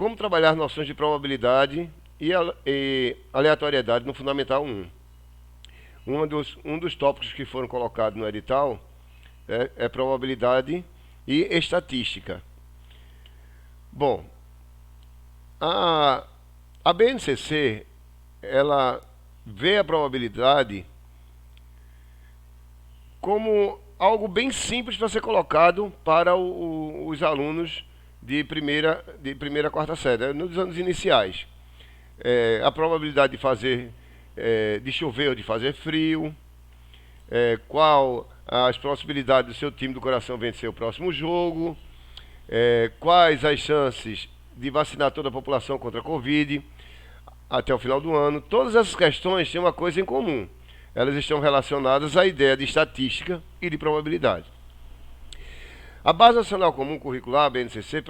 como trabalhar noções de probabilidade e aleatoriedade no Fundamental 1. Um dos tópicos que foram colocados no edital é probabilidade e estatística. Bom, a BNCC, ela vê a probabilidade como algo bem simples para ser colocado para os alunos de primeira a quarta série, nos anos iniciais. A probabilidade de fazer, de chover ou de fazer frio, qual as possibilidades do seu time do coração vencer o próximo jogo, quais as chances de vacinar toda a população contra a Covid até o final do ano. Todas essas questões têm uma coisa em comum. Elas estão relacionadas à ideia de estatística e de probabilidade. A Base Nacional Comum Curricular, a BNCC,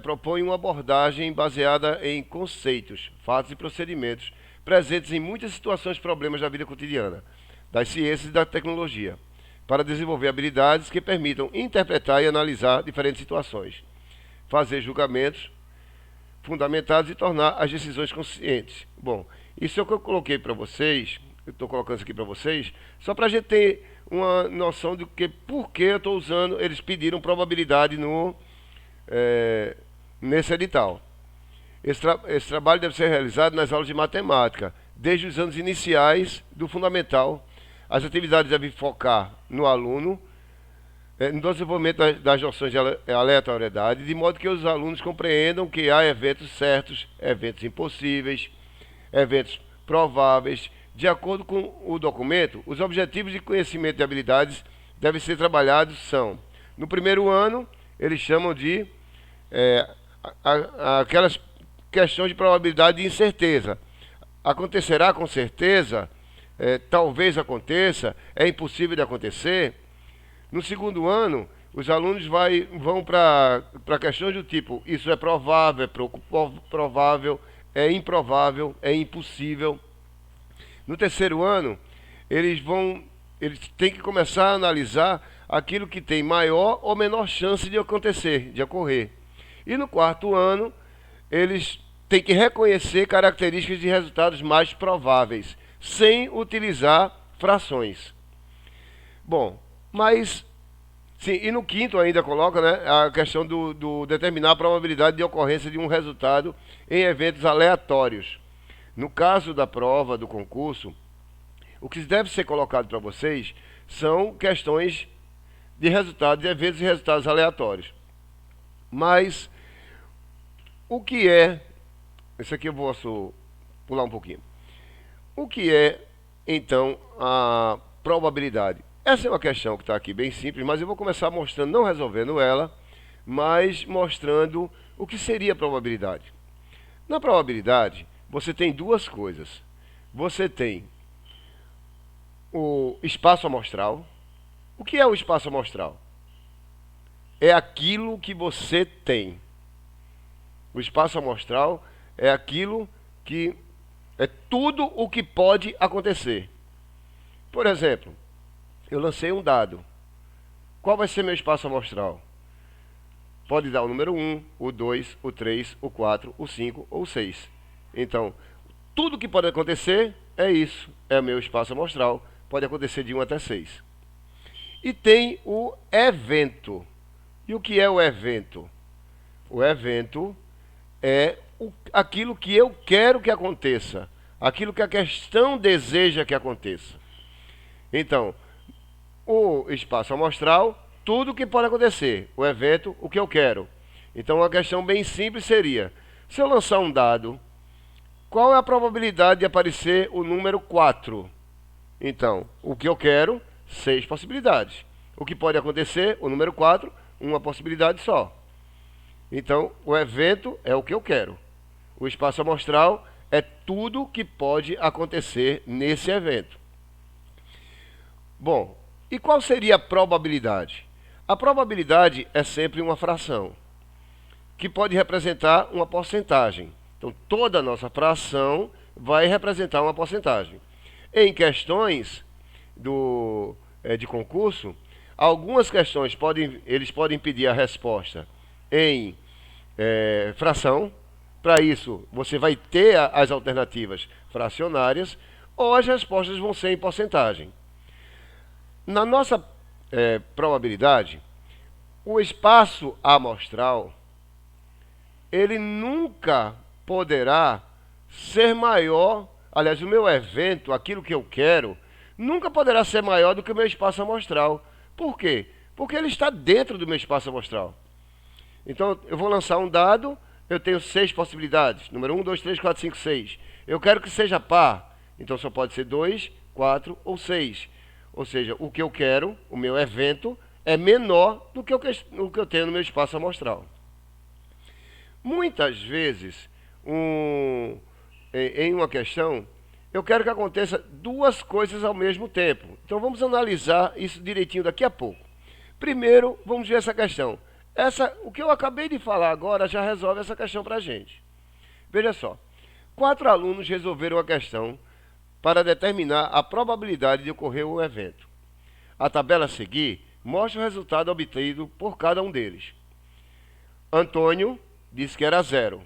propõe uma abordagem baseada em conceitos, fatos e procedimentos presentes em muitas situações e problemas da vida cotidiana, das ciências e da tecnologia, para desenvolver habilidades que permitam interpretar e analisar diferentes situações, fazer julgamentos fundamentados e tornar as decisões conscientes. Bom, isso é o que eu coloquei para vocês, eu estou colocando isso aqui para vocês, só para a gente ter uma noção de por que eu estou usando, eles pediram probabilidade nesse edital. Esse trabalho deve ser realizado nas aulas de matemática, desde os anos iniciais do fundamental. As atividades devem focar no aluno, no desenvolvimento das noções de aleatoriedade, de modo que os alunos compreendam que há eventos certos, eventos impossíveis, eventos prováveis. De acordo com o documento, os objetivos de conhecimento e habilidades devem ser trabalhados no primeiro ano, eles chamam de aquelas questões de probabilidade e incerteza. Acontecerá com certeza, talvez aconteça, é impossível de acontecer. No segundo ano, os alunos vão para questões do tipo, isso é provável, é provável, é improvável, é impossível. No terceiro ano, eles têm que começar a analisar aquilo que tem maior ou menor chance de acontecer, de ocorrer. E no quarto ano, eles têm que reconhecer características de resultados mais prováveis, sem utilizar frações. Bom, mas sim, e no quinto ainda coloca, né, a questão do determinar a probabilidade de ocorrência de um resultado em eventos aleatórios. No caso da prova, do concurso, o que deve ser colocado para vocês são questões de resultados, de eventos e resultados aleatórios. Mas o que é, isso aqui eu posso pular um pouquinho. O que é, então, a probabilidade? Essa é uma questão que está aqui bem simples, mas eu vou começar mostrando, não resolvendo ela, mas mostrando o que seria a probabilidade. Na probabilidade, você tem duas coisas. Você tem o espaço amostral. O que é o espaço amostral? É aquilo que você tem. O espaço amostral é aquilo que é tudo o que pode acontecer. Por exemplo, eu lancei um dado. Qual vai ser meu espaço amostral? Pode dar o número 1, o 2, o 3, o 4, o 5 ou o 6. Então, tudo que pode acontecer é isso. É o meu espaço amostral. Pode acontecer de 1 até 6. E tem o evento. E o que é o evento? O evento é aquilo que eu quero que aconteça. Aquilo que a questão deseja que aconteça. Então, o espaço amostral, tudo que pode acontecer. O evento, o que eu quero. Então, uma questão bem simples seria, se eu lançar um dado, qual é a probabilidade de aparecer o número 4? Então, o que eu quero, 6 possibilidades. O que pode acontecer, o número 4, uma possibilidade só. Então, o evento é o que eu quero. O espaço amostral é tudo que pode acontecer nesse evento. Bom, e qual seria a probabilidade? A probabilidade é sempre uma fração, que pode representar uma porcentagem. Então, toda a nossa fração vai representar uma porcentagem. Em questões de concurso, algumas questões eles podem pedir a resposta em fração, Para isso, você vai ter as alternativas fracionárias ou as respostas vão ser em porcentagem. Na nossa probabilidade, o espaço amostral, ele nunca poderá ser maior, aliás, o meu evento, aquilo que eu quero, nunca poderá ser maior do que o meu espaço amostral. Por quê? Porque ele está dentro do meu espaço amostral. Então, eu vou lançar um dado, eu tenho 6 possibilidades. Número 1, 2, 3, 4, 5, 6. Eu quero que seja par. Então, só pode ser 2, 4 ou 6. Ou seja, o que eu quero, o meu evento, é menor do que o que eu tenho no meu espaço amostral. Muitas vezes, em uma questão, eu quero que aconteça duas coisas ao mesmo tempo. Então, vamos analisar isso direitinho daqui a pouco. Primeiro, vamos ver essa questão. O que eu acabei de falar agora já resolve essa questão para a gente. Veja só, 4 alunos resolveram a questão para determinar a probabilidade de ocorrer o evento. A tabela a seguir mostra o resultado obtido por cada um deles. Antônio disse que era 0.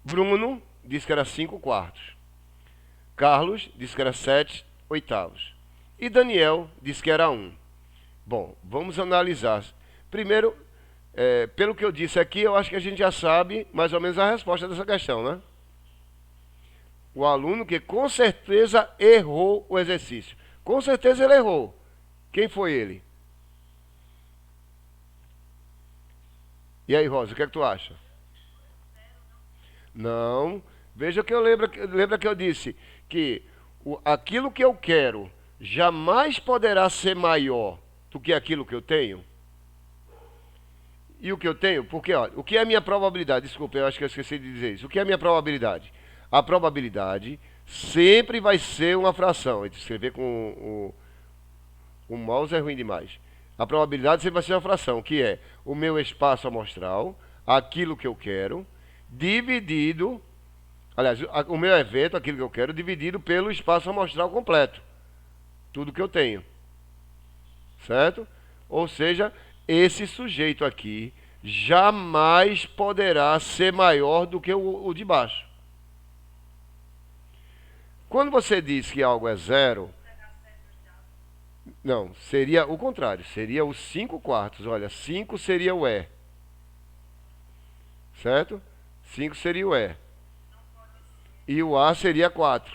Bruno disse que era 5 quartos. Carlos disse que era 7 oitavos. E Daniel disse que era 1. Bom, vamos analisar. Primeiro, pelo que eu disse aqui, eu acho que a gente já sabe mais ou menos a resposta dessa questão, né? O aluno que com certeza errou o exercício. Com certeza ele errou. Quem foi ele? E aí, Rosa, o que é que tu acha? Não. Veja que lembra que eu disse que aquilo que eu quero jamais poderá ser maior do que aquilo que eu tenho. E o que eu tenho? Porque, olha, o que é a minha probabilidade? Desculpa, eu acho que eu esqueci de dizer isso. O que é a minha probabilidade? A probabilidade sempre vai ser uma fração. Escrever com o mouse é ruim demais. A probabilidade sempre vai ser uma fração, que é o meu espaço amostral, aquilo que eu quero, dividido, aliás, o meu evento, aquilo que eu quero, dividido pelo espaço amostral completo. Tudo que eu tenho. Certo? Ou seja, esse sujeito aqui jamais poderá ser maior do que o de baixo. Quando você diz que algo é 0, não, seria o contrário, seria os 5 quartos. Olha, 5 seria o E. Certo? 5 seria o E. E o A seria 4.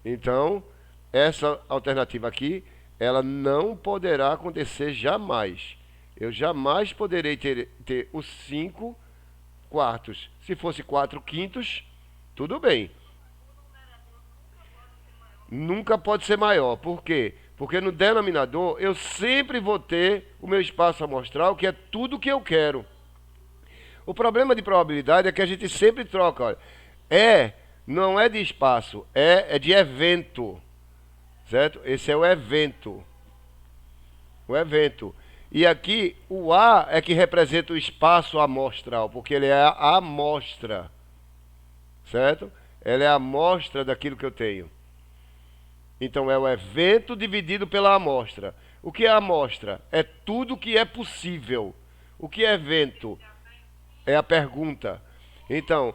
Então, essa alternativa aqui, ela não poderá acontecer jamais. Eu jamais poderei ter os 5 quartos. Se fosse 4 quintos, tudo bem. Nunca pode ser maior. Por quê? Porque no denominador eu sempre vou ter o meu espaço amostral, que é tudo que eu quero. O problema de probabilidade é que a gente sempre troca. Olha, não é de espaço, é de evento. Certo? Esse é o evento. O evento. E aqui o A é que representa o espaço amostral, porque ele é a amostra. Certo? Ela é a amostra daquilo que eu tenho. Então é o evento dividido pela amostra. O que é a amostra? É tudo que é possível. O que é evento? É a pergunta. Então,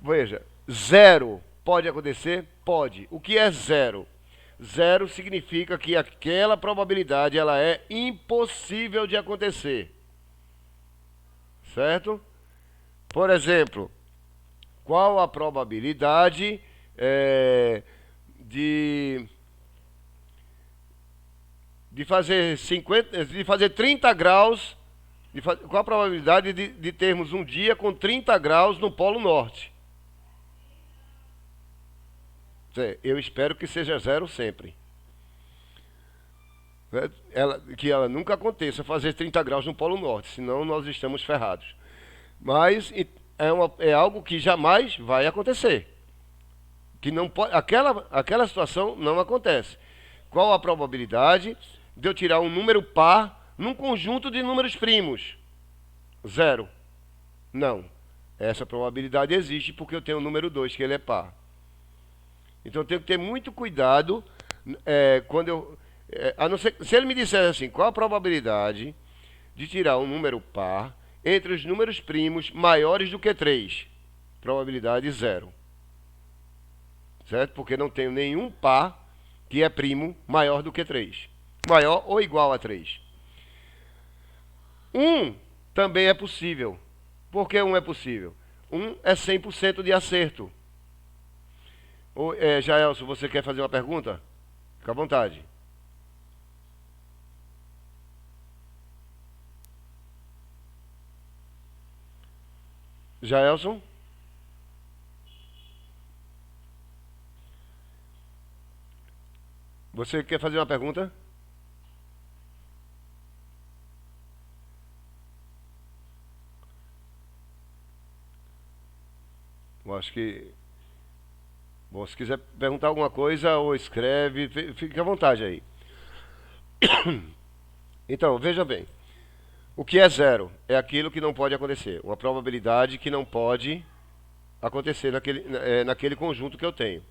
veja, 0 pode acontecer? Pode. O que é 0? 0 significa que aquela probabilidade ela é impossível de acontecer. Certo? Por exemplo, qual a probabilidade de fazer 30 graus, qual a probabilidade de termos um dia com 30 graus no Polo Norte? Eu espero que seja 0 sempre. Que ela nunca aconteça fazer 30 graus no Polo Norte, senão nós estamos ferrados. Mas é algo que jamais vai acontecer. Que não pode, aquela situação não acontece. Qual a probabilidade de eu tirar um número par num conjunto de números primos? 0. Não. Essa probabilidade existe porque eu tenho o número 2, que ele é par. Então eu tenho que ter muito cuidado quando a não ser, se ele me disser assim, qual a probabilidade de tirar um número par entre os números primos maiores do que 3. Probabilidade 0. Certo? Porque não tenho nenhum par que é primo maior do que 3. Maior ou igual a 3. 1 também é possível. Por que 1 é possível? 1 é 100% de acerto. Jaelson, você quer fazer uma pergunta? Fica à vontade. Jaelson? Você quer fazer uma pergunta? Eu acho que... Bom, se quiser perguntar alguma coisa ou escreve, fique à vontade aí. Então, veja bem. O que é 0? É aquilo que não pode acontecer. Uma probabilidade que não pode acontecer naquele conjunto que eu tenho.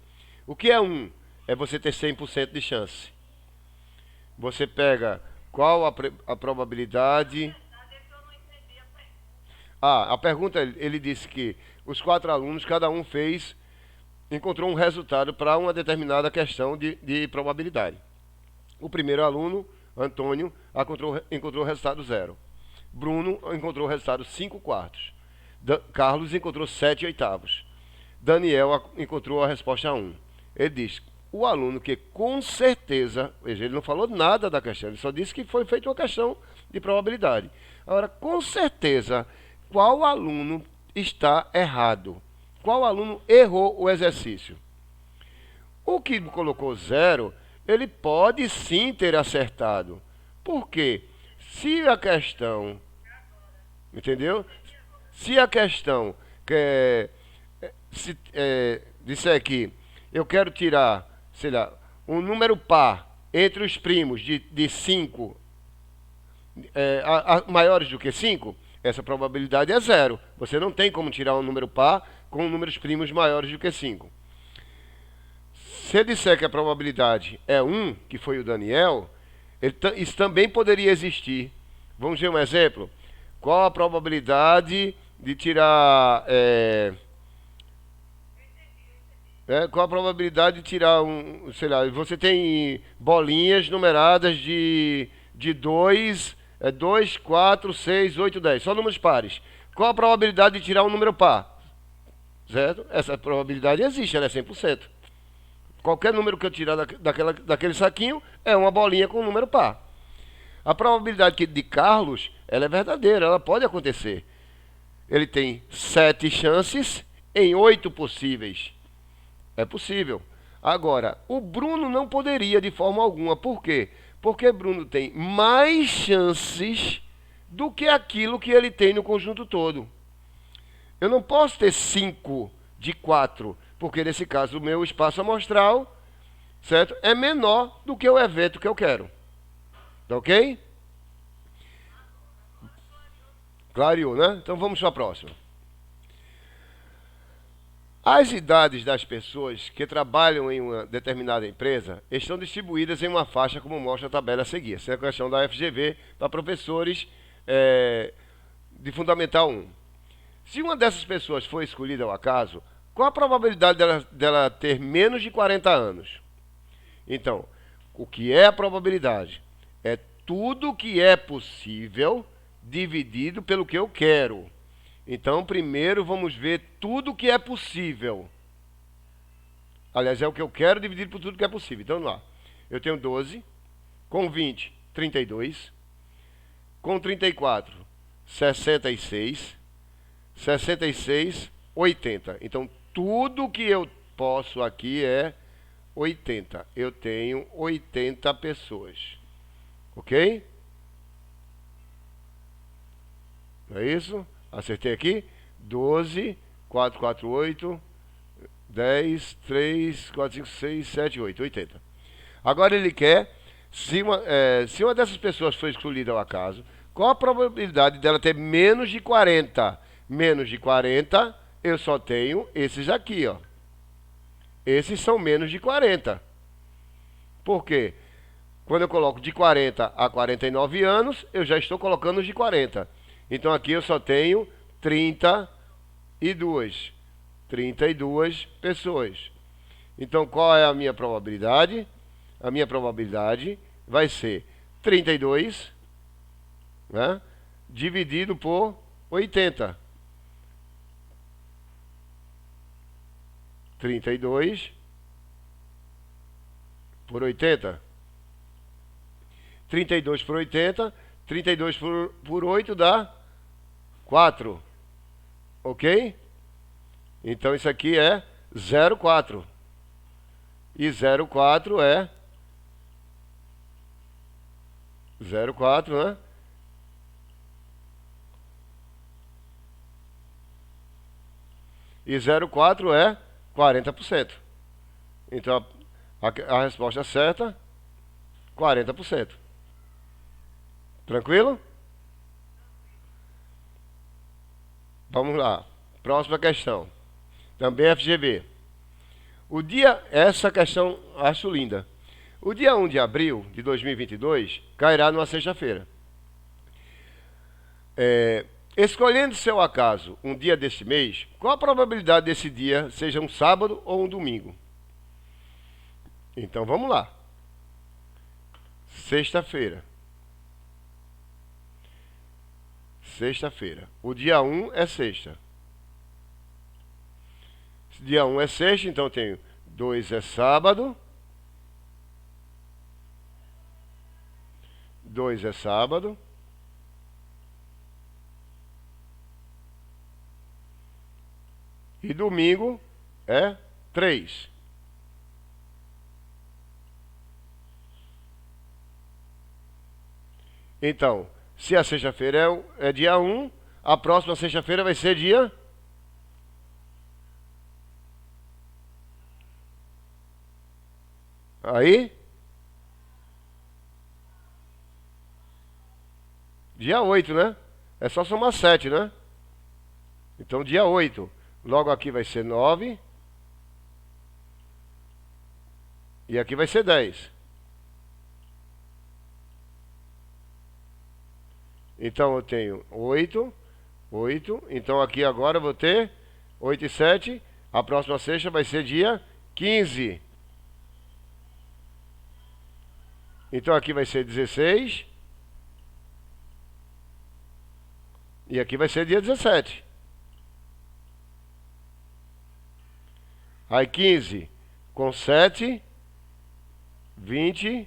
O que é 1? É você ter 100% de chance. Você pega qual a probabilidade... a pergunta, ele disse que os 4 alunos, cada um encontrou um resultado para uma determinada questão de probabilidade. O primeiro aluno, Antônio, encontrou o resultado 0. Bruno encontrou o resultado 5/4. Carlos encontrou 7/8. Daniel encontrou a resposta 1. Ele diz, o aluno que com certeza, veja, ele não falou nada da questão, ele só disse que foi feita uma questão de probabilidade. Agora, com certeza, qual aluno está errado? Qual aluno errou o exercício? O que colocou 0, ele pode sim ter acertado. Por quê? Se a questão... Entendeu? Se a questão disser que eu quero tirar, sei lá, um número par entre os primos de 5 maiores do que 5, essa probabilidade é 0. Você não tem como tirar um número par com números primos maiores do que 5. Se eu disser que a probabilidade é 1, que foi o Daniel, isso também poderia existir. Vamos ver um exemplo. Qual a probabilidade de tirar... qual a probabilidade de tirar sei lá, você tem bolinhas numeradas de 2, 2, 4, 6, 8, 10, só números pares. Qual a probabilidade de tirar um número par? Certo? Essa probabilidade existe, ela é 100%. Qualquer número que eu tirar daquele saquinho é uma bolinha com um número par. A probabilidade de Carlos, ela é verdadeira, ela pode acontecer. Ele tem 7 chances em 8 possíveis. É possível. Agora, o Bruno não poderia de forma alguma. Por quê? Porque Bruno tem mais chances do que aquilo que ele tem no conjunto todo. Eu não posso ter 5 de 4, porque nesse caso o meu espaço amostral, certo, é menor do que o evento que eu quero. Tá ok? Clareou, né? Então vamos para a próxima. As idades das pessoas que trabalham em uma determinada empresa estão distribuídas em uma faixa, como mostra a tabela a seguir. Essa é a questão da FGV para professores de Fundamental 1. Se uma dessas pessoas for escolhida ao acaso, qual a probabilidade dela ter menos de 40 anos? Então, o que é a probabilidade? É tudo que é possível dividido pelo que eu quero. Então, primeiro vamos ver tudo que é possível. Aliás, é o que eu quero dividido por tudo que é possível. Então, vamos lá. Eu tenho 12, com 20, 32, com 34, 66, 66, 80. Então, tudo que eu posso aqui é 80. Eu tenho 80 pessoas. Ok? Não é isso? Acertei aqui? 12, 4, 4, 8, 10, 3, 4, 5, 6, 7, 8, 80. Agora ele quer, se uma dessas pessoas for escolhida ao acaso, qual a probabilidade dela ter menos de 40? Menos de 40, eu só tenho esses aqui, ó. Esses são menos de 40. Por quê? Quando eu coloco de 40 a 49 anos, eu já estou colocando os de 40. Então aqui eu só tenho 32. 32 pessoas. Então qual é a minha probabilidade? A minha probabilidade vai ser 32, né, dividido por 80. 32 por 80. 32 por 80. 32 por 8 dá 4. Ok? Então isso aqui é 0,4. E 0,4 é 0,4, né? E 0,4 é 40%. Então a resposta certa, 40%. Tranquilo? Vamos lá. Próxima questão. Também FGV. Essa questão acho linda. O dia 1 de abril de 2022 cairá numa sexta-feira. Escolhendo seu acaso um dia deste mês, qual a probabilidade desse dia seja um sábado ou um domingo? Então vamos lá. Sexta-feira. Sexta-feira. O dia 1 é sexta. Dia 1 é sexta, então eu tenho 2 é sábado. 2 é sábado. E domingo é 3. Então, se a sexta-feira é dia 1, a próxima sexta-feira vai ser dia... Aí? Dia 8, né? É só somar 7, né? Então, dia 8. Logo aqui vai ser 9. E aqui vai ser 10. Então, eu tenho 8. 8. Então, aqui agora eu vou ter 8 e 7. A próxima sexta vai ser dia 15. Então, aqui vai ser 16. E aqui vai ser dia 17. Aí 15 com 7, 22.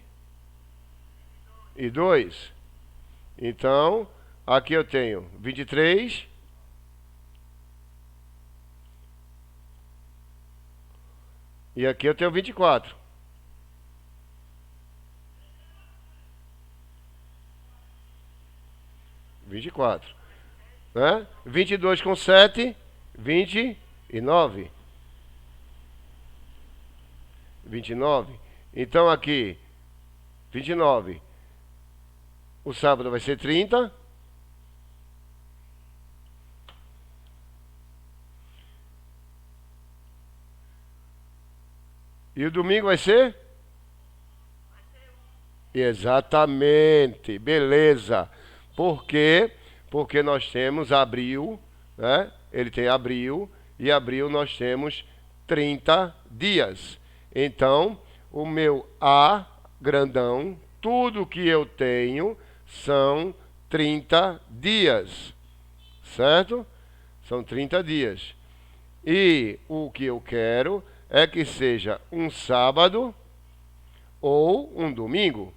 Então, aqui eu tenho 23. E aqui eu tenho 24. Né? 22 com 7, 29. 29. Então aqui, 29. O sábado vai ser 30. E o domingo vai ser? Exatamente. Beleza. Por quê? Porque nós temos abril, né? Ele tem abril. E abril nós temos 30 dias. Então, o meu A grandão, tudo que eu tenho são 30 dias. Certo? São 30 dias. E o que eu quero é que seja um sábado ou um domingo.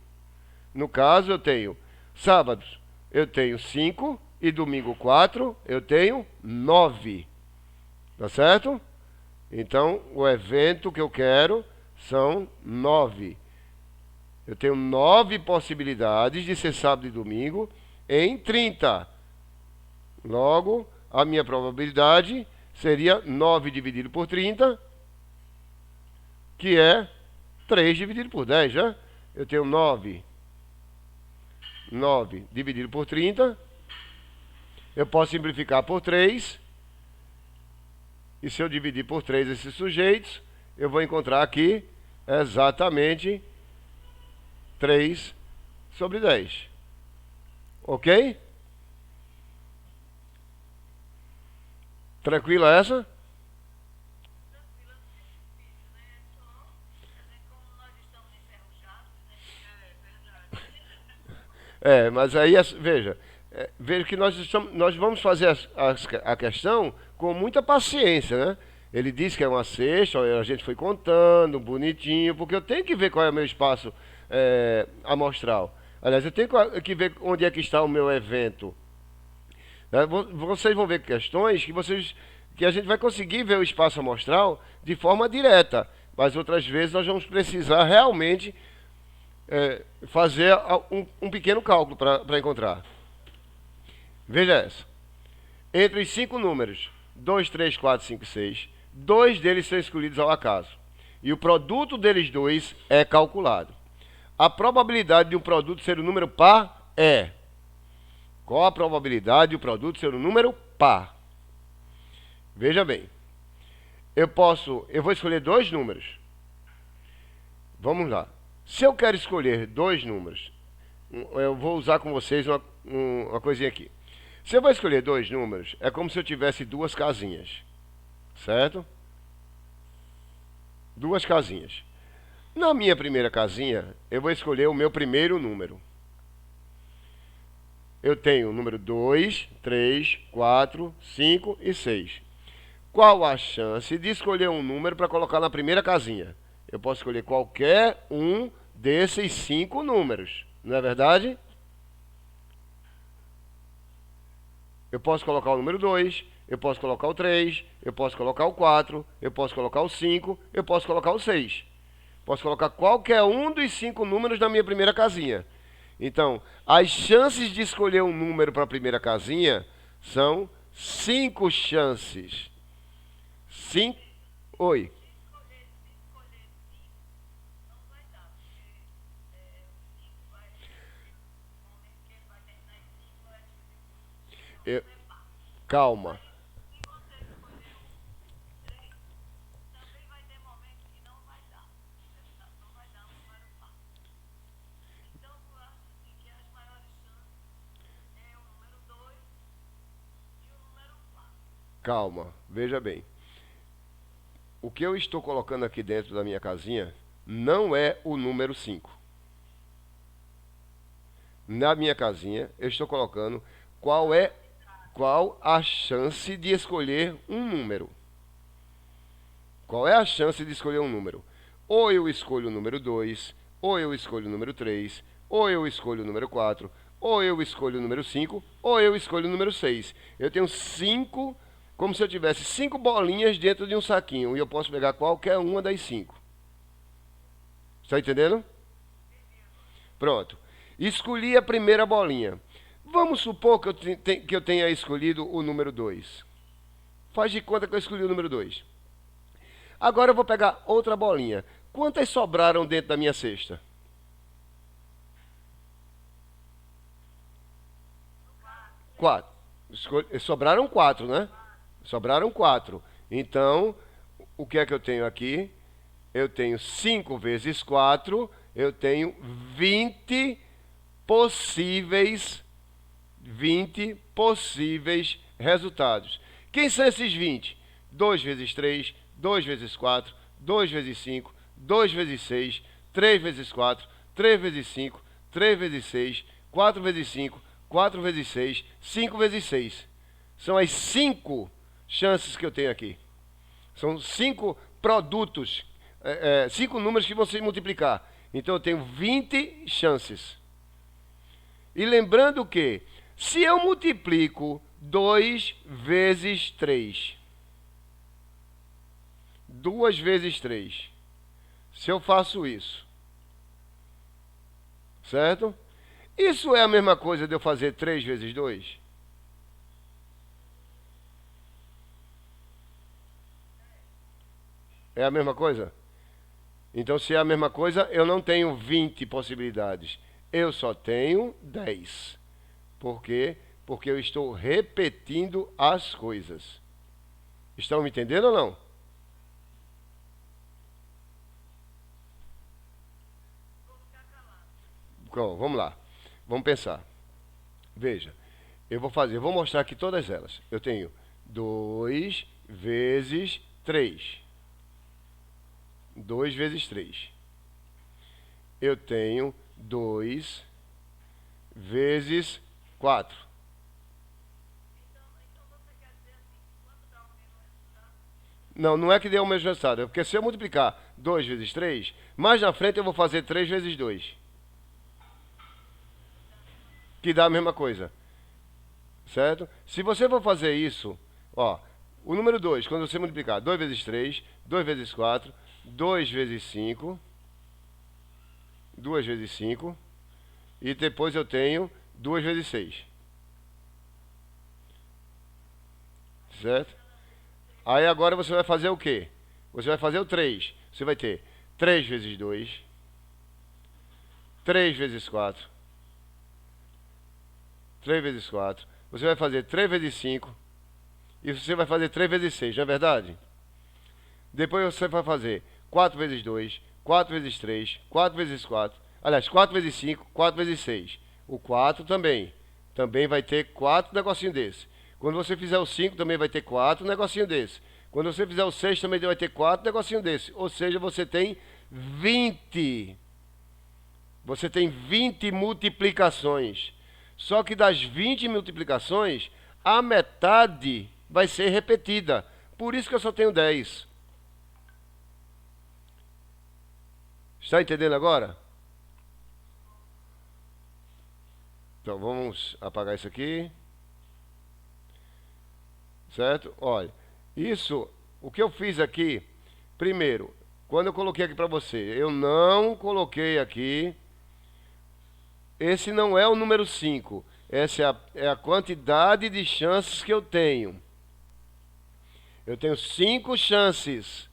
No caso, eu tenho sábados, eu tenho 5 e domingo 4, eu tenho 9. Tá certo? Então, o evento que eu quero são 9. Eu tenho 9 possibilidades de ser sábado e domingo em 30. Logo, a minha probabilidade seria 9 dividido por 30, que é 3 dividido por 10, né? Eu tenho 9 dividido por 30. Eu posso simplificar por 3. E se eu dividir por 3 esses sujeitos, eu vou encontrar aqui exatamente 3 sobre 10. Ok? Tranquila essa? Mas aí, veja, veja que nós vamos fazer a questão com muita paciência, né? Ele disse que é uma cesta, a gente foi contando, bonitinho, porque eu tenho que ver qual é o meu espaço amostral. Aliás, eu tenho que ver onde é que está o meu evento. Né? Vocês vão ver questões que a gente vai conseguir ver o espaço amostral de forma direta, mas outras vezes nós vamos precisar realmente fazer um pequeno cálculo para encontrar. Veja essa. Entre os 5 números 2, 3, 4, 5 e 6, dois deles são escolhidos ao acaso. E o produto deles dois é calculado. A probabilidade de um produto ser um número par é... Qual a probabilidade de o produto ser um número par? Veja bem. Eu vou escolher dois números. Vamos lá. Se eu quero escolher dois números, eu vou usar com vocês uma coisinha aqui. Se eu vou escolher dois números, é como se eu tivesse duas casinhas. Certo? Duas casinhas. Na minha primeira casinha, eu vou escolher o meu primeiro número. Eu tenho o número 2, 3, 4, 5 e 6. Qual a chance de escolher um número para colocar na primeira casinha? Eu posso escolher qualquer um desses 5 números, não é verdade? Eu posso colocar o número 2, eu posso colocar o 3, eu posso colocar o 4, eu posso colocar o 5, eu posso colocar o 6. Posso colocar qualquer um dos 5 números na minha primeira casinha. Então, as chances de escolher um número para a primeira casinha são 5 chances. 5. Oi. Eu- Calma. Calma. Veja bem. O que eu estou colocando aqui dentro da minha casinha não é o número 5. Na minha casinha, eu estou colocando qual a chance de escolher um número. Qual é a chance de escolher um número? Ou eu escolho o número 2, ou eu escolho o número 3, ou eu escolho o número 4, ou eu escolho o número 5, ou eu escolho o número 6. Eu tenho 5, como se eu tivesse 5 bolinhas dentro de um saquinho, e eu posso pegar qualquer uma das 5. Está entendendo? Pronto. Escolhi a primeira bolinha. Vamos supor que eu tenha escolhido o número 2. Faz de conta que eu escolhi o número 2. Agora eu vou pegar outra bolinha. Quantas sobraram dentro da minha cesta? 4. Sobraram 4, né? Sobraram 4. Então, o que é que eu tenho aqui? Eu tenho 5 vezes 4. Eu tenho 20 possíveis 20 possíveis resultados. Quem são esses 20? 2 vezes 3, 2 vezes 4, 2 vezes 5, 2 vezes 6, 3 vezes 4, 3 vezes 5, 3 vezes 6, 4 vezes 5, 4 vezes 6, 5 vezes 6. São as 5 chances que eu tenho aqui. São 5 produtos, 5 números que você multiplicar. Então eu tenho 20 chances. E lembrando que, se eu multiplico 2 vezes 3, 2 vezes 3, se eu faço isso, certo? Isso é a mesma coisa de eu fazer 3 vezes 2? É a mesma coisa? Então, se é a mesma coisa, eu não tenho 20 possibilidades. Eu só tenho 10. Por quê? Porque eu estou repetindo as coisas. Estão me entendendo ou não? Bom, vamos lá. Vamos pensar. Veja, eu vou mostrar aqui todas elas. Eu tenho 2 vezes 3. 2 vezes 3. Eu tenho 2 vezes 4. Não, não é que dê o mesmo resultado. É porque se eu multiplicar 2 vezes 3, mais na frente eu vou fazer 3 vezes 2. Que dá a mesma coisa. Certo? Se você for fazer isso, ó, o número 2, quando você multiplicar 2 vezes 3, 2 vezes 4, 2 vezes 5, 2 vezes 5, e depois eu tenho 2 vezes 6. Certo? Aí agora você vai fazer o quê? Você vai fazer o 3. Você vai ter 3 vezes 2, 3 vezes 4, 3 vezes 4. Você vai fazer 3 vezes 5 e você vai fazer 3 vezes 6, não é verdade? Depois você vai fazer 4 vezes 2, 4 vezes 3, 4 vezes 4. Aliás, 4 vezes 5, 4 vezes 6. O 4 também. Também vai ter 4 negocinho desse. Quando você fizer o 5, também vai ter 4 negocinho desse. Quando você fizer o 6, também vai ter 4 negocinho desse. Ou seja, você tem 20. Você tem 20 multiplicações. Só que das 20 multiplicações, a metade vai ser repetida. Por isso que eu só tenho 10. Está entendendo agora? Então vamos apagar isso aqui. Certo? Olha, isso, o que eu fiz aqui, primeiro, quando eu coloquei aqui para você, eu não coloquei aqui, esse não é o número 5, essa é a quantidade de chances que eu tenho. Eu tenho 5 chances.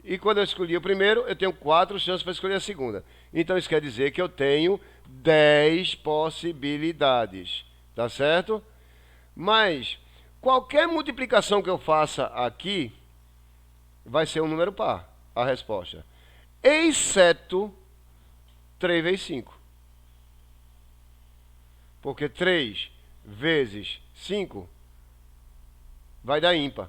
E quando eu escolhi o primeiro, eu tenho 4 chances para escolher a segunda. Então isso quer dizer que eu tenho 10 possibilidades. Tá certo? Mas qualquer multiplicação que eu faça aqui vai ser um número par, a resposta. Exceto 3 vezes 5. Porque 3 vezes 5 vai dar ímpar.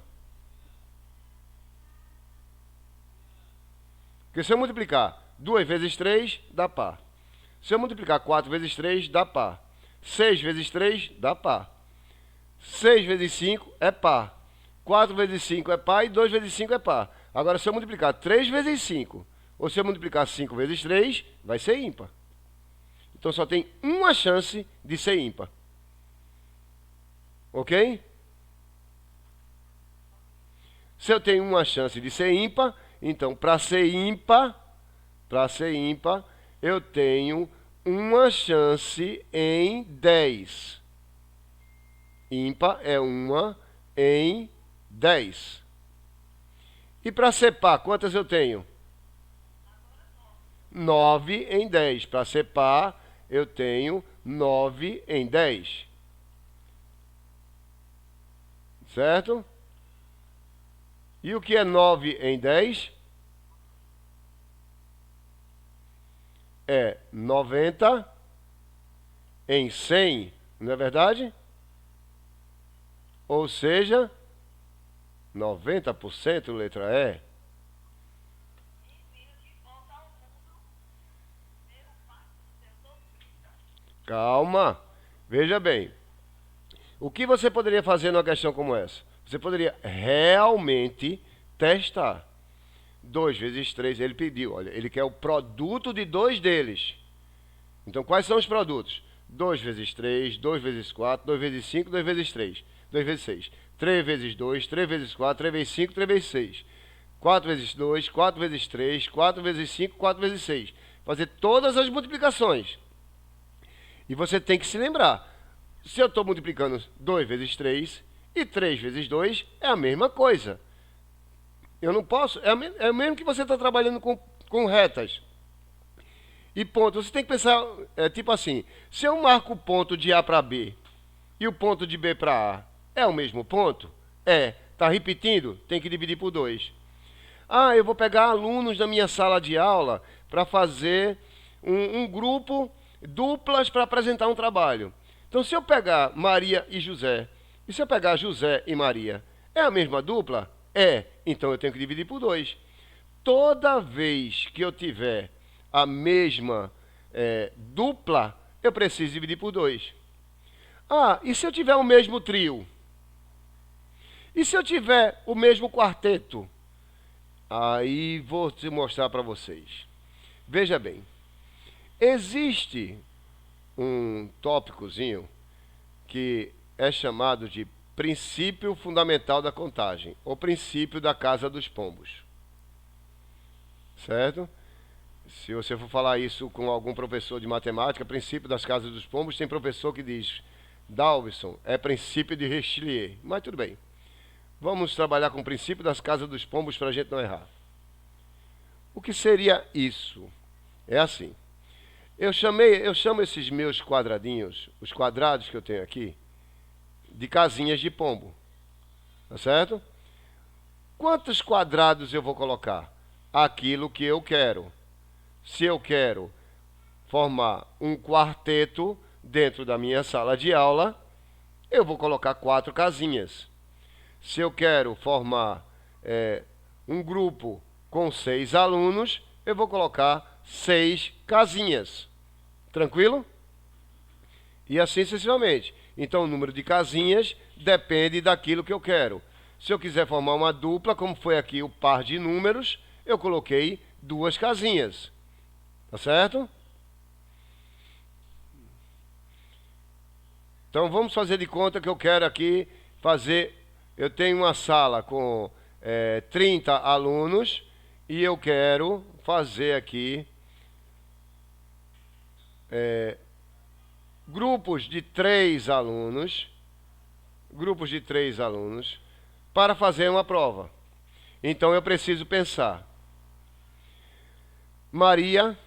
Porque se eu multiplicar 2 vezes 3, dá par. Se eu multiplicar 4 vezes 3, dá par. 6 vezes 3, dá par. 6 vezes 5 é par. 4 vezes 5 é par e 2 vezes 5 é par. Agora, se eu multiplicar 3 vezes 5, ou se eu multiplicar 5 vezes 3, vai ser ímpar. Então, só tem uma chance de ser ímpar. Ok? Se eu tenho uma chance de ser ímpar, então, para ser ímpar, eu tenho uma chance em 10. Ímpar é 1 em 10. E para ser par, quantas eu tenho? 9 em 10. Para ser par, eu tenho 9 em 10. Certo? E o que é 9 em 10? É 90 em 100, não é verdade? Ou seja, 90%, letra E. Calma, veja bem. O que você poderia fazer numa questão como essa? Você poderia realmente testar. 2 vezes 3, ele pediu, olha, ele quer o produto de 2 deles. Então, quais são os produtos? 2 vezes 3, 2 vezes 4, 2 vezes 5, 2 vezes 3, 2 vezes 6. 3 vezes 2, 3 vezes 4, 3 vezes 5, 3 vezes 6. 4 vezes 2, 4 vezes 3, 4 vezes 5, 4 vezes 6. Fazer todas as multiplicações. E você tem que se lembrar. Se eu estou multiplicando 2 vezes 3 e 3 vezes 2, é a mesma coisa. Eu não posso... É o mesmo que você está trabalhando com retas. E ponto. Você tem que pensar, tipo assim, se eu marco o ponto de A para B e o ponto de B para A, é o mesmo ponto? É. Está repetindo? Tem que dividir por 2. Ah, eu vou pegar alunos da minha sala de aula para fazer um grupo duplas para apresentar um trabalho. Então, se eu pegar Maria e José E se eu pegar José e Maria, é a mesma dupla? É. Então eu tenho que dividir por 2. Toda vez que eu tiver a mesma dupla, eu preciso dividir por 2. Ah, e se eu tiver o mesmo trio? E se eu tiver o mesmo quarteto? Aí vou te mostrar para vocês. Veja bem, existe um tópicozinho que é chamado de princípio fundamental da contagem, ou princípio da casa dos pombos. Certo? Se você for falar isso com algum professor de matemática, princípio das casas dos pombos, tem professor que diz, Dalvison, é princípio de Richelieu. Mas tudo bem. Vamos trabalhar com o princípio das casas dos pombos para a gente não errar. O que seria isso? É assim. Eu chamo esses meus quadradinhos, os quadrados que eu tenho aqui, de casinhas de pombo. Tá certo? Quantos quadrados eu vou colocar? Aquilo que eu quero. Se eu quero formar um quarteto dentro da minha sala de aula, eu vou colocar 4 casinhas. Se eu quero formar um grupo com 6 alunos, eu vou colocar 6 casinhas. Tranquilo? E assim sucessivamente. Então o número de casinhas depende daquilo que eu quero. Se eu quiser formar uma dupla, como foi aqui o par de números, eu coloquei 2 casinhas. Tá certo? Então vamos fazer de conta que eu quero aqui fazer... Eu tenho uma sala com 30 alunos e eu quero fazer aqui grupos de 3 alunos, para fazer uma prova. Então eu preciso pensar. Maria,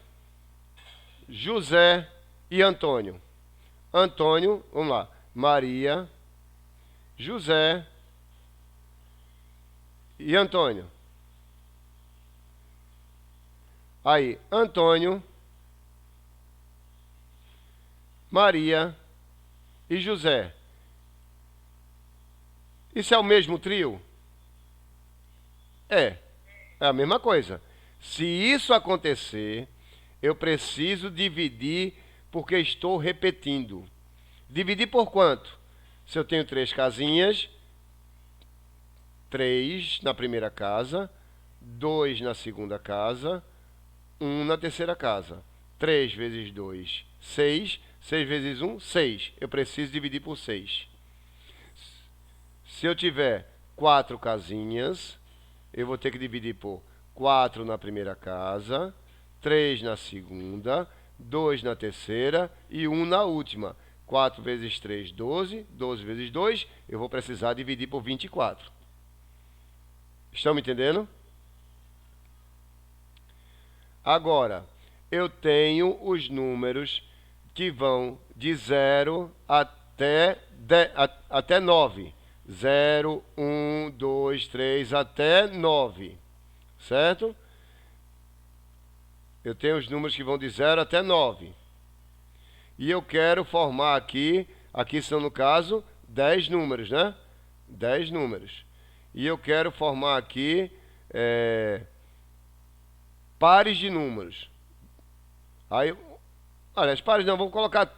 José e Antônio. Antônio, vamos lá. Maria, José e Antônio. Aí, Antônio, Maria e José. Isso é o mesmo trio? É a mesma coisa. Se isso acontecer, eu preciso dividir porque estou repetindo. Dividir por quanto? Se eu tenho 3 casinhas, 3 na primeira casa, 2 na segunda casa, 1 na terceira casa. 3 vezes 2, 6. 6 vezes 1, 6. Eu preciso dividir por 6. Se eu tiver 4 casinhas, eu vou ter que dividir por 4 na primeira casa, 3 na segunda, 2 na terceira e 1 na última. 4 vezes 3, 12. 12 vezes 2, eu vou precisar dividir por 24. Estão me entendendo? Agora, eu tenho os números que vão de 0 até 9. 0, 1, 2, 3, até 9. Certo? Eu tenho os números que vão de 0 até 9. E eu quero formar aqui são no caso 10 números, né? 10 números. E eu quero formar aqui pares de números. Aí, aliás, pares não, vou colocar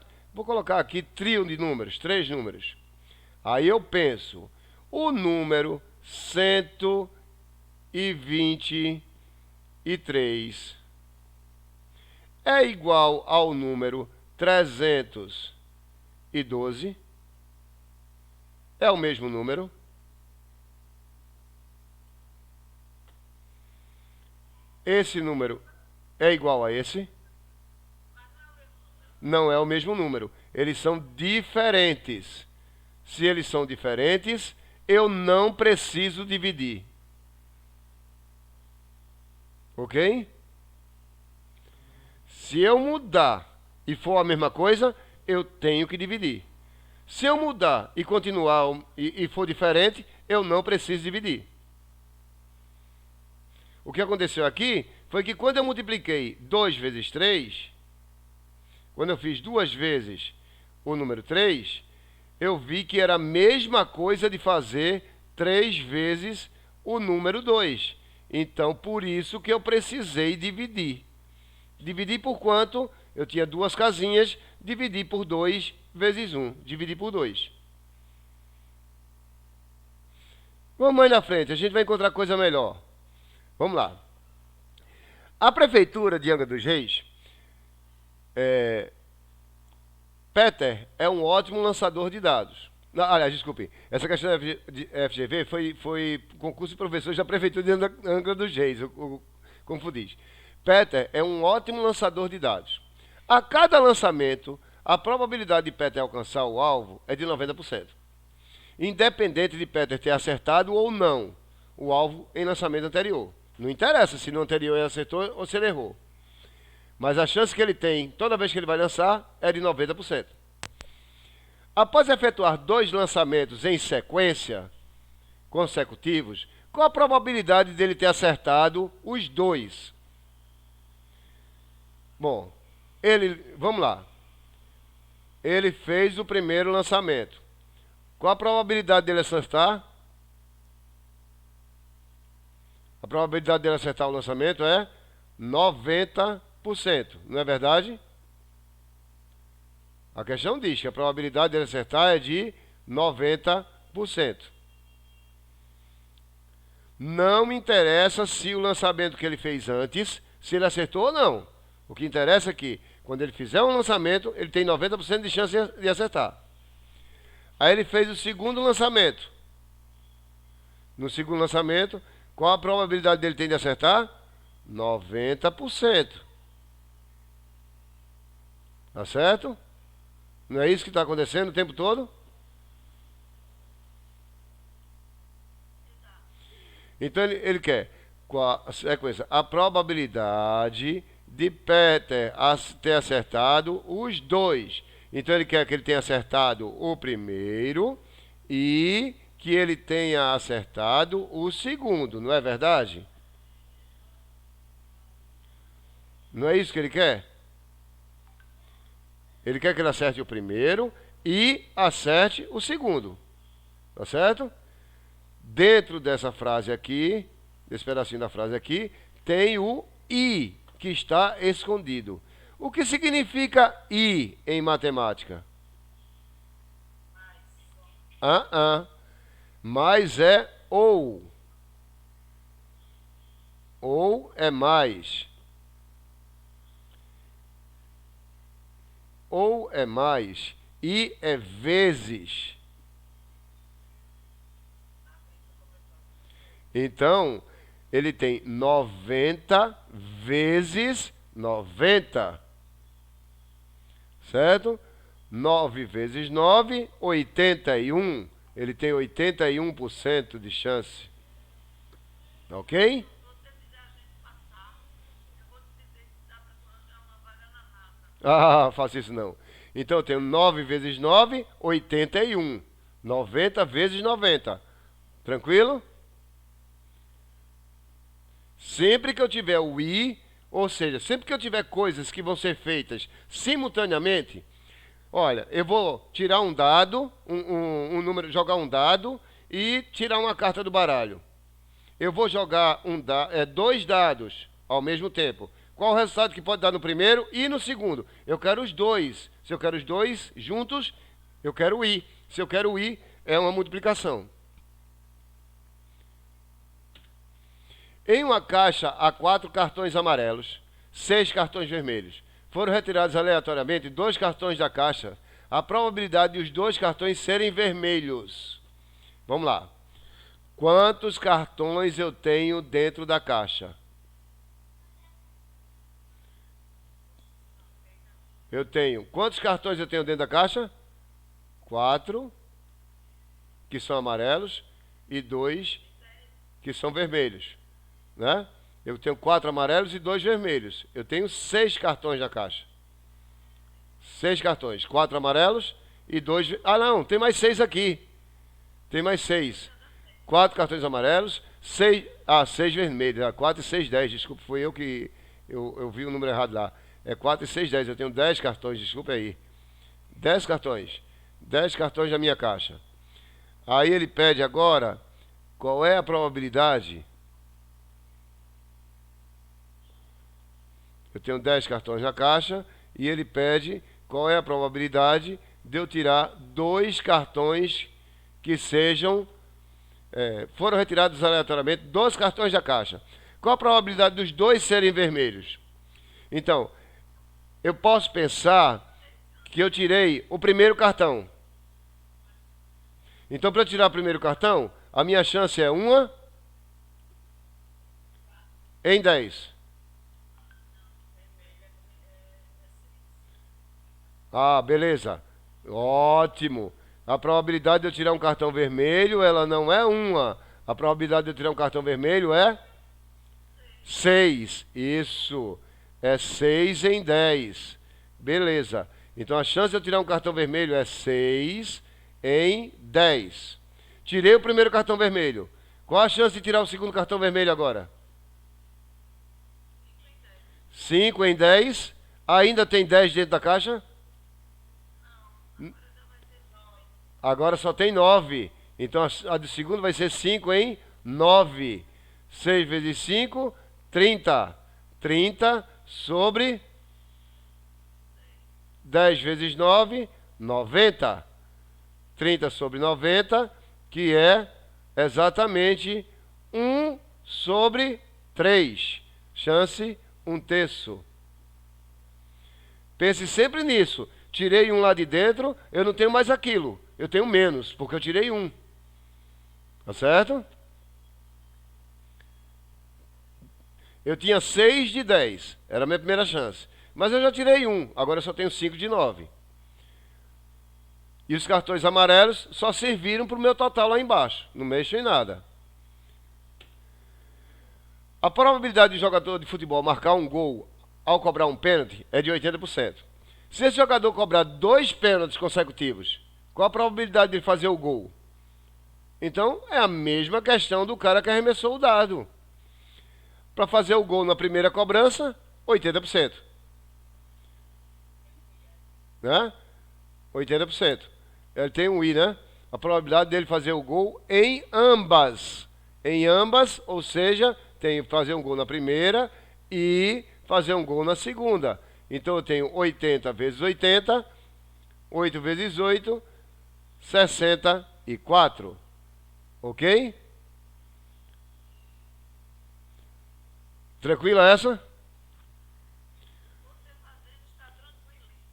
aqui trio de números, 3 números. Aí eu penso, o número 123 é igual ao número 312? É o mesmo número? Esse número é igual a esse? Não é o mesmo número. Eles são diferentes. Se eles são diferentes, eu não preciso dividir. Ok? Se eu mudar e for a mesma coisa, eu tenho que dividir. Se eu mudar e continuar e for diferente, eu não preciso dividir. O que aconteceu aqui foi que quando eu multipliquei 2 vezes 3, quando eu fiz 2 vezes o número 3, eu vi que era a mesma coisa de fazer 3 vezes o número 2. Então, por isso que eu precisei dividir. Dividir por quanto? Eu tinha duas casinhas, dividir por 2 vezes 1. Dividir por 2. Vamos mais na frente, a gente vai encontrar coisa melhor. Vamos lá. A prefeitura de Angra dos Reis, Peter é um ótimo lançador de dados. Aliás, desculpe, essa questão de FGV foi concurso de professores da prefeitura de Angra dos Reis, eu confundi. Peter é um ótimo lançador de dados. A cada lançamento, a probabilidade de Peter alcançar o alvo é de 90%. Independente de Peter ter acertado ou não o alvo em lançamento anterior. Não interessa se no anterior ele acertou ou se ele errou. Mas a chance que ele tem toda vez que ele vai lançar é de 90%. Após efetuar 2 lançamentos em sequência, consecutivos, qual a probabilidade dele ter acertado os 2? Bom, vamos lá. Ele fez o primeiro lançamento. Qual a probabilidade dele acertar? A probabilidade dele acertar o lançamento é 90%, não é verdade? A questão diz que a probabilidade dele acertar é de 90%. Não me interessa se o lançamento que ele fez antes, se ele acertou ou não. O que interessa é que, quando ele fizer um lançamento, ele tem 90% de chance de acertar. Aí ele fez o segundo lançamento. No segundo lançamento, qual a probabilidade dele ter de acertar? 90%. Tá certo? Não é isso que está acontecendo o tempo todo? Então ele quer qual a sequência? A probabilidade de Peter ter acertado os 2. Então ele quer que ele tenha acertado o primeiro e que ele tenha acertado o segundo, não é verdade? Não é isso que ele quer? Ele quer que ele acerte o primeiro e acerte o segundo. Tá certo? Dentro dessa frase aqui, desse pedacinho da frase aqui, tem o I, que está escondido. O que significa I em matemática? Mais é ou. Ou é mais. Ou é mais. I é vezes. Então, ele tem 90 vezes 90. Certo? 9 vezes 9, 81. Ele tem 81% de chance. Ok? Ah, faço isso não. Então eu tenho 9 vezes 9, 81. 90 vezes 90. Tranquilo? Sempre que eu tiver o I, ou seja, sempre que eu tiver coisas que vão ser feitas simultaneamente, olha, eu vou tirar um dado, um número, jogar um dado e tirar uma carta do baralho. Eu vou jogar 2 dados ao mesmo tempo. Qual o resultado que pode dar no primeiro e no segundo? Eu quero os 2. Se eu quero os 2 juntos, eu quero o I. Se eu quero o I, é uma multiplicação. Em uma caixa há 4 cartões amarelos, 6 cartões vermelhos. Foram retirados aleatoriamente 2 cartões da caixa. A probabilidade de os 2 cartões serem vermelhos. Vamos lá. Quantos cartões eu tenho dentro da caixa? Eu tenho. Quantos cartões eu tenho dentro da caixa? 4, que são amarelos, e 2, que são vermelhos. Né? Eu tenho 4 amarelos e 2 vermelhos. Eu tenho 6 cartões na caixa. 6 cartões. 4 amarelos e 2... Ah, não. Tem mais 6 aqui. Tem mais 6. 4 cartões amarelos. 6 vermelhos. 4 e 6, 10. Desculpa, foi eu que... Eu vi o número errado lá. É 4 e 6, 10. Eu tenho 10 cartões. Desculpa aí. 10 cartões. 10 cartões da minha caixa. Aí ele pede agora qual é a probabilidade. Eu tenho 10 cartões na caixa e ele pede qual é a probabilidade de eu tirar 2 cartões que sejam, foram retirados aleatoriamente, 2 cartões da caixa. Qual a probabilidade dos 2 serem vermelhos? Então, eu posso pensar que eu tirei o primeiro cartão. Então, para eu tirar o primeiro cartão, a minha chance é 1 em 10. Ah, beleza. Ótimo. A probabilidade de eu tirar um cartão vermelho, ela não é 1. A probabilidade de eu tirar um cartão vermelho é 6. Isso. É 6 em 10. Beleza. Então a chance de eu tirar um cartão vermelho é 6 em 10. Tirei o primeiro cartão vermelho. Qual a chance de tirar o segundo cartão vermelho agora? 5 em 10. Ainda tem 10 dentro da caixa? Agora só tem 9. Então a do segundo vai ser 5 em 9. 6 vezes 5, 30. 30 sobre 10 vezes 9, 90. 30 sobre 90, que é exatamente 1 sobre 3. Chance 1/3. Pense sempre nisso. Tirei um lá de dentro, eu não tenho mais aquilo. Eu tenho menos, porque eu tirei 1. Tá certo? Eu tinha 6 de 10. Era a minha primeira chance. Mas eu já tirei 1. Agora eu só tenho 5 de 9. E os cartões amarelos só serviram para o meu total lá embaixo. Não mexo em nada. A probabilidade de jogador de futebol marcar um gol ao cobrar um pênalti é de 80%. Se esse jogador cobrar 2 pênaltis consecutivos, qual a probabilidade de ele fazer o gol? Então, é a mesma questão do cara que arremessou o dado. Para fazer o gol na primeira cobrança, 80%. Né? 80%. Ele tem um I, né? A probabilidade dele fazer o gol em ambas. Em ambas, ou seja, tem fazer um gol na primeira e fazer um gol na segunda. Então eu tenho 80 vezes 80, 8 vezes 8, 64. Ok? Tranquila essa?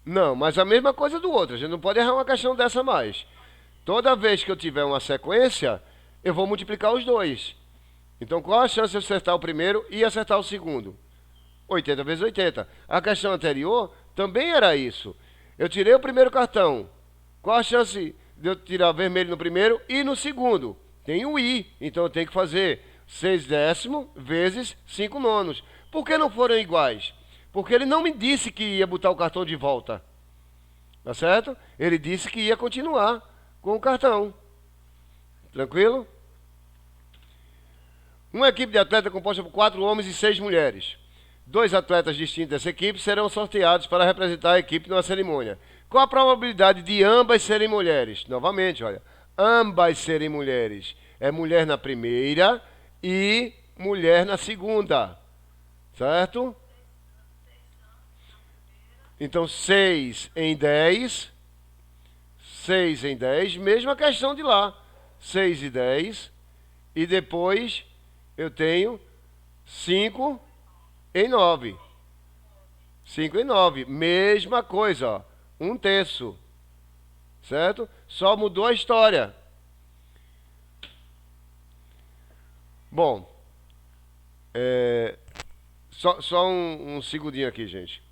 Não, mas a mesma coisa do outro. A gente não pode errar uma questão dessa mais. Toda vez que eu tiver uma sequência, eu vou multiplicar os dois. Então, qual a chance de eu acertar o primeiro e acertar o segundo? 80 vezes 80. A questão anterior também era isso. Eu tirei o primeiro cartão. Qual a chance de eu tirar vermelho no primeiro e no segundo? Tem o I. Então, eu tenho que fazer 6 décimos vezes 5 nonos. Por que não foram iguais? Porque ele não me disse que ia botar o cartão de volta. Tá certo? Ele disse que ia continuar com o cartão. Tranquilo? Uma equipe de atleta composta por 4 homens e 6 mulheres. 2 atletas distintos dessa equipe serão sorteados para representar a equipe numa cerimônia. Qual a probabilidade de ambas serem mulheres? Novamente, olha. Ambas serem mulheres. É mulher na primeira e mulher na segunda. Certo? Então, 6 em 10. 6 em 10. Mesma questão de lá. 6 e 10. E depois eu tenho 5 em 9. 5 em 9. Mesma coisa, ó. 1/3. Certo? Só mudou a história. Bom, só um segundinho aqui, gente.